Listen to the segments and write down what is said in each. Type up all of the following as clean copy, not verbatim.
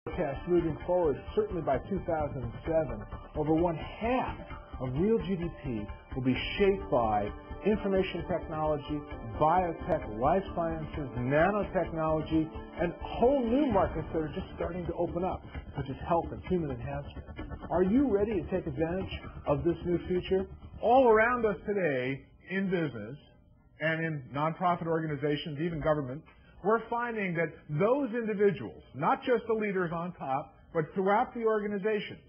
forecast moving forward, certainly by 2007, over one half of real GDP will be shaped by information technology, biotech, life sciences, nanotechnology, and whole new markets that are just starting to open up, such as health and human enhancement. Are you ready to take advantage of this new future? All around us today in business and in nonprofit organizations, even government, we're finding that those individuals, not just the leaders on top, but throughout the organizations,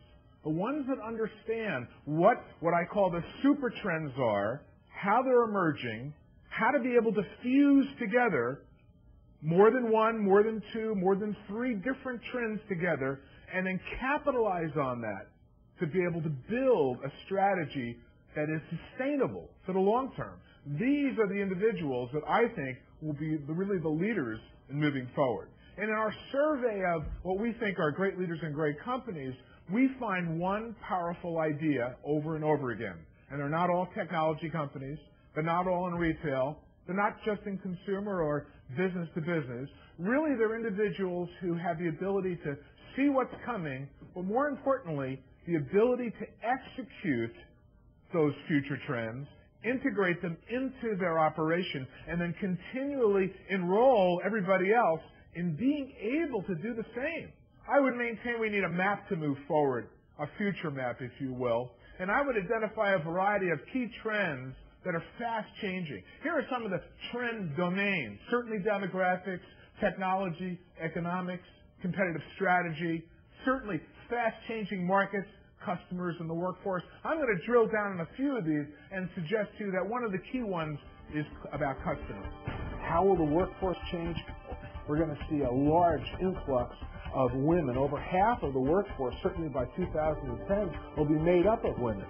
the ones that understand what I call the super trends are, how they're emerging, how to be able to fuse together more than one, more than two, more than three different trends together, and then capitalize on that to be able to build a strategy that is sustainable for the long term. These are the individuals that I think will be really the leaders in moving forward. And in our survey of what we think are great leaders and great companies, we find one powerful idea over and over again. And they're not all technology companies. They're not all in retail. They're not just in consumer or business to business. Really, they're individuals who have the ability to see what's coming, but more importantly, the ability to execute those future trends, integrate them into their operation, and then continually enroll everybody else in being able to do the same. I would maintain we need a map to move forward, a future map, if you will, and I would identify a variety of key trends that are fast changing. Here are some of the trend domains, certainly demographics, technology, economics, competitive strategy, certainly fast changing markets, customers, and the workforce. I'm going to drill down on a few of these and suggest to you that one of the key ones is about customers. How will the workforce change? We're going to see a large influx of women. Over half of the workforce, certainly by 2010, will be made up of women.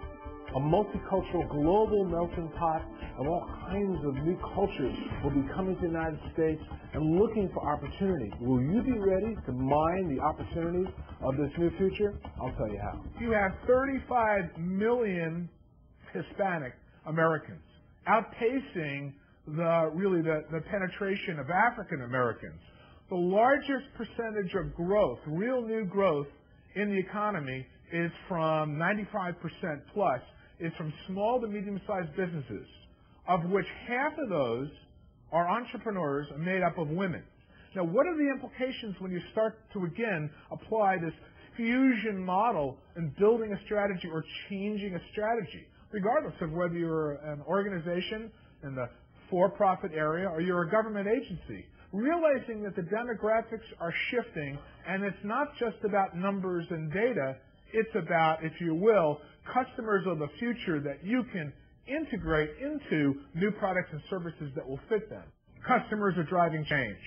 A multicultural global melting pot of all kinds of new cultures will be coming to the United States and looking for opportunity. Will you be ready to mine the opportunities of this new future? I'll tell you how. You have 35 million Hispanic Americans, outpacing the penetration of African Americans. The largest percentage of growth, real new growth in the economy, is from 95% plus, is from small to medium-sized businesses, of which half of those are entrepreneurs made up of women. Now, what are the implications when you start to, again, apply this fusion model in building a strategy or changing a strategy, regardless of whether you're an organization in the for-profit area or you're a government agency? Realizing that the demographics are shifting, and it's not just about numbers and data, it's about, if you will, customers of the future that you can integrate into new products and services that will fit them. Customers are driving change.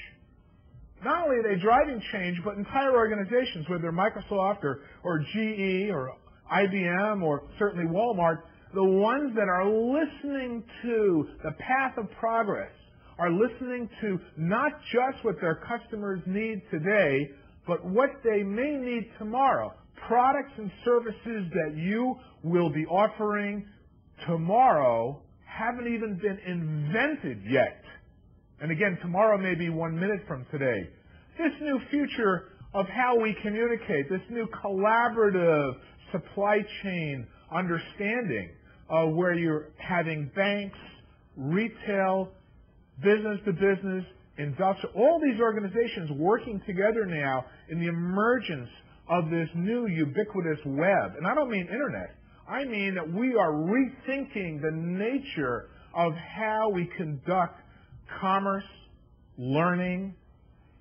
Not only are they driving change, but entire organizations, whether Microsoft or GE or IBM or certainly Walmart, the ones that are listening to the path of progress, are listening to not just what their customers need today, but what they may need tomorrow. Products and services that you will be offering tomorrow haven't even been invented yet. And again, tomorrow may be 1 minute from today. This new future of how we communicate, this new collaborative supply chain understanding, where you're having banks, retail, business to business, industrial, all these organizations working together now in the emergence of this new ubiquitous web. And I don't mean internet. I mean that we are rethinking the nature of how we conduct commerce, learning,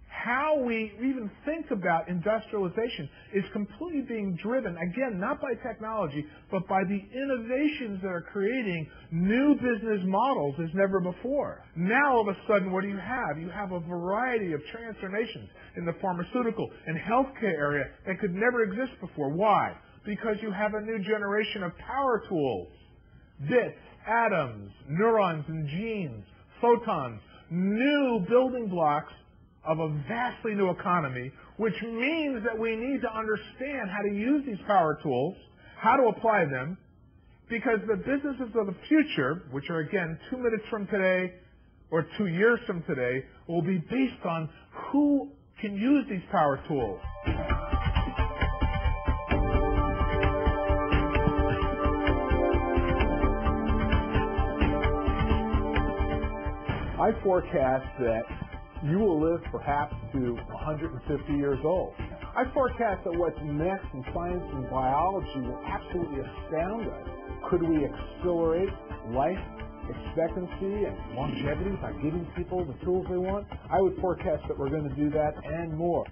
how we even think about industrialization is completely being driven, again, not by technology, but by the innovations that are creating new business models as never before. Now, all of a sudden, what do you have? You have a variety of transformations in the pharmaceutical and healthcare area that could never exist before. Why? Because you have a new generation of power tools, bits, atoms, neurons and genes, photons, new building blocks of a vastly new economy, which means that we need to understand how to use these power tools, how to apply them, because the businesses of the future, which are again 2 minutes from today or 2 years from today, will be based on who can use these power tools. I forecast that you will live perhaps to 150 years old. I forecast that what's next in science and biology will absolutely astound us. Could we accelerate life expectancy and longevity by giving people the tools they want? I would forecast that we're going to do that and more.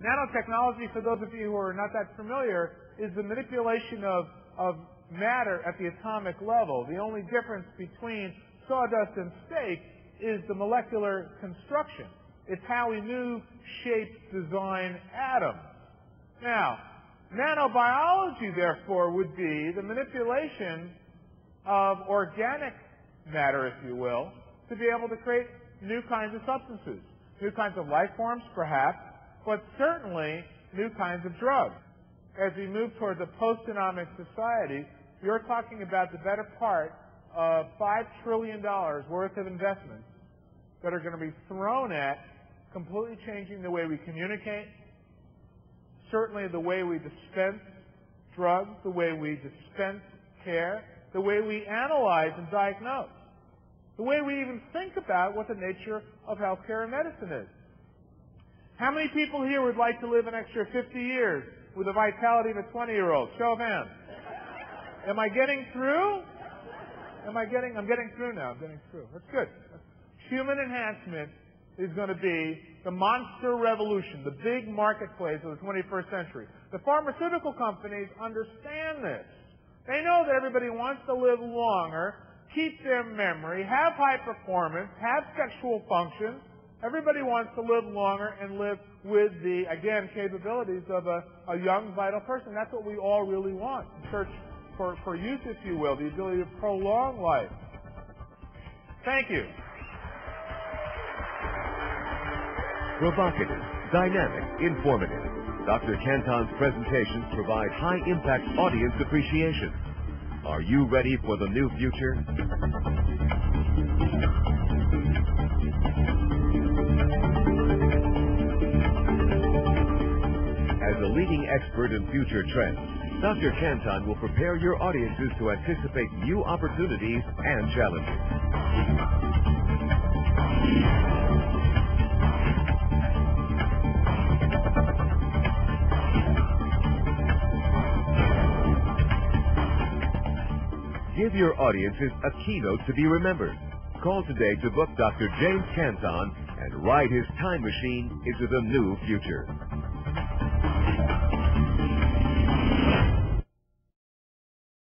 Nanotechnology, for those of you who are not that familiar, is the manipulation of matter at the atomic level. The only difference between sawdust and steak is the molecular construction. It's how we move, shape, design atoms. Now, nanobiology, therefore, would be the manipulation of organic matter, if you will, to be able to create new kinds of substances, new kinds of life forms, perhaps, but certainly new kinds of drugs. As we move towards a post-genomic society, you're talking about the better part of $5 trillion worth of investments that are going to be thrown at completely changing the way we communicate, certainly the way we dispense drugs, the way we dispense care, the way we analyze and diagnose, the way we even think about what the nature of healthcare and medicine is. How many people here would like to live an extra 50 years with the vitality of a 20-year-old? Show of hands. Am I getting through? I'm getting through now. I'm getting through. That's good. Human enhancement is going to be the monster revolution, the big marketplace of the 21st century. The pharmaceutical companies understand this. They know that everybody wants to live longer, keep their memory, have high performance, have sexual function. Everybody wants to live longer and live with the, again, capabilities of a young, vital person. That's what we all really want. Search for youth, if you will, the ability to prolong life. Thank you. Provocative, dynamic, informative. Dr. Canton's presentations provide high-impact audience appreciation. Are you ready for the new future? As a leading expert in future trends, Dr. Canton will prepare your audiences to anticipate new opportunities and challenges. Give your audiences a keynote to be remembered. Call today to book Dr. James Canton and ride his time machine into the new future.